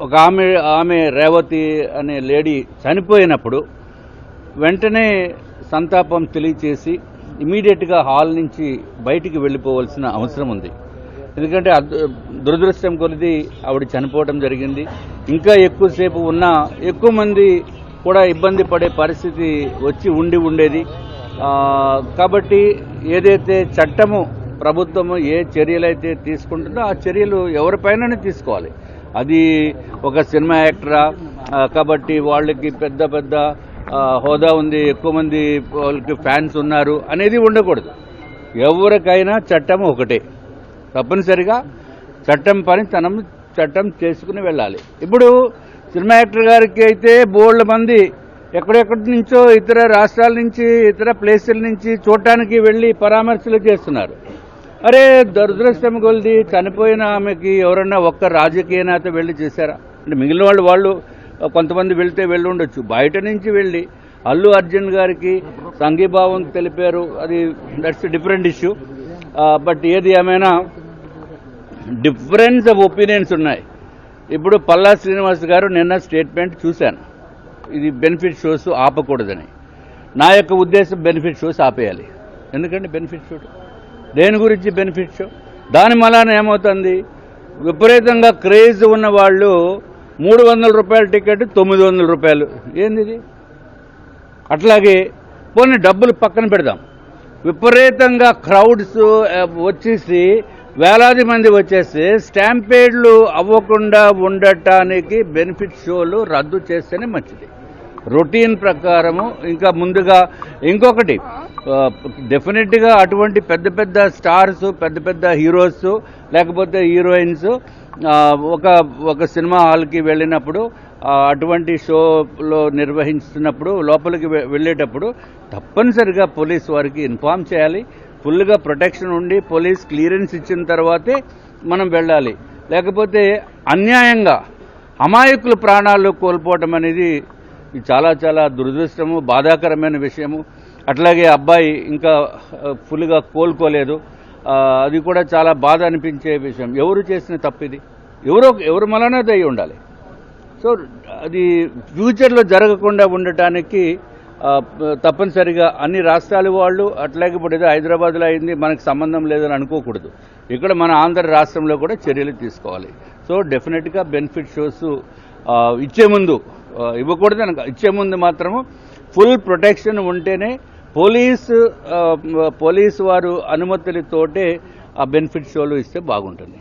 ఒక ఆమె రేవతి అనే లేడీ చనిపోయినప్పుడు వెంటనే సంతాపం తెలియచేసి ఇమీడియట్గా హాల్ నుంచి బయటికి వెళ్ళిపోవాల్సిన అవసరం ఉంది. ఎందుకంటే దురదృష్టం కొలిది ఆవిడ చనిపోవడం జరిగింది. ఇంకా ఎక్కువసేపు ఉన్నా ఎక్కువ మంది కూడా ఇబ్బంది పడే పరిస్థితి వచ్చి ఉండేది. కాబట్టి ఏదైతే చట్టము ప్రభుత్వము ఏ చర్యలైతే తీసుకుంటుందో ఆ చర్యలు ఎవరిపైననే తీసుకోవాలి. అది ఒక సినిమా యాక్టరా కాబట్టి వాళ్ళకి పెద్ద హోదా ఉంది, ఎక్కువ మంది వాళ్ళకి ఫ్యాన్స్ ఉన్నారు అనేది ఉండకూడదు. ఎవరికైనా చట్టం ఒకటే, తప్పనిసరిగా చట్టం పని చట్టం చేసుకుని వెళ్ళాలి. ఇప్పుడు సినిమా యాక్టర్ గారికి అయితే బోల్డ్ మంది ఎక్కడెక్కడి నుంచో ఇతర రాష్ట్రాల నుంచి ఇతర ప్లేసుల నుంచి చూడటానికి వెళ్ళి పరామర్శలు చేస్తున్నారు. అరే దురదృష్టం కొలిది చనిపోయిన ఆమెకి ఎవరన్నా ఒక్క రాజకీయ నేత వెళ్ళి చేశారా? అంటే మిగిలిన వాళ్ళు కొంతమంది వెళ్తే వెళ్ళి ఉండొచ్చు. బయట నుంచి వెళ్ళి అల్లు అర్జున్ గారికి సంఘీభావం తెలిపారు, అది దట్స్ డిఫరెంట్ ఇష్యూ. బట్ ఏది ఏమైనా డిఫరెన్స్ ఆఫ్ ఒపీనియన్స్ ఉన్నాయి. ఇప్పుడు పల్లా శ్రీనివాస్ గారు నిన్న స్టేట్మెంట్ చూశాను, ఇది బెనిఫిట్ షోస్ ఆపకూడదని. నా యొక్క ఉద్దేశం బెనిఫిట్ షోస్ ఆపేయాలి. ఎందుకంటే బెనిఫిట్ షో దేని గురించి బెనిఫిట్ షో? దాని వలన ఏమవుతుంది, విపరీతంగా క్రేజ్ ఉన్న వాళ్ళు 300 రూపాయల టికెట్ 900 రూపాయలు, ఏంది? అట్లాగే పోనీ డబ్బులు పక్కన పెడదాం, విపరీతంగా క్రౌడ్స్ వచ్చేసి వేలాది మంది వచ్చేసి స్టాంపేడ్లు అవ్వకుండా ఉండటానికి బెనిఫిట్ షోలు రద్దు చేస్తేనే మంచిది. రొటీన్ ప్రకారము ఇంకా ముందుగా ఇంకొకటి డెఫినెట్గా అటువంటి పెద్ద స్టార్స్, పెద్ద హీరోస్ లేకపోతే హీరోయిన్స్ ఒక సినిమా హాల్కి వెళ్ళినప్పుడు అటువంటి షోలో నిర్వహిస్తున్నప్పుడు లోపలికి వెళ్ళేటప్పుడు తప్పనిసరిగా పోలీస్ వారికి ఇన్ఫార్మ్ చేయాలి. ఫుల్గా ప్రొటెక్షన్ ఉండి పోలీస్ క్లియరెన్స్ ఇచ్చిన తర్వాతే మనం వెళ్ళాలి. లేకపోతే అన్యాయంగా అమాయకుల ప్రాణాలు కోల్పోవటం అనేది చాలా దురదృష్టము, బాధాకరమైన విషయము. అట్లాగే అబ్బాయి ఇంకా ఫుల్గా కోలుకోలేదు, అది కూడా చాలా బాధ అనిపించే విషయం. ఎవరు చేసిన తప్పు ఇది? ఎవరు మలనది అయి ఉండాలి. సో అది ఫ్యూచర్లో జరగకుండా ఉండటానికి తప్పనిసరిగా అన్ని రాష్ట్రాల వాళ్ళు అట్లాగే ఇప్పుడు ఏదో హైదరాబాద్లో అయింది మనకు సంబంధం లేదని అనుకోకూడదు. ఇక్కడ మన ఆంధ్ర రాష్ట్రంలో కూడా చర్యలు తీసుకోవాలి. సో డెఫినెట్గా బెనిఫిట్ షోస్ ఇచ్చే ముందు ఇవ్వకూడదు, ఇచ్చే ముందు మాత్రము ఫుల్ ప్రొటెక్షన్ ఉంటేనే పోలీసు వారు అనుమతులతోటే ఆ బెనిఫిట్ షోలు ఇస్తే బాగుంటుంది.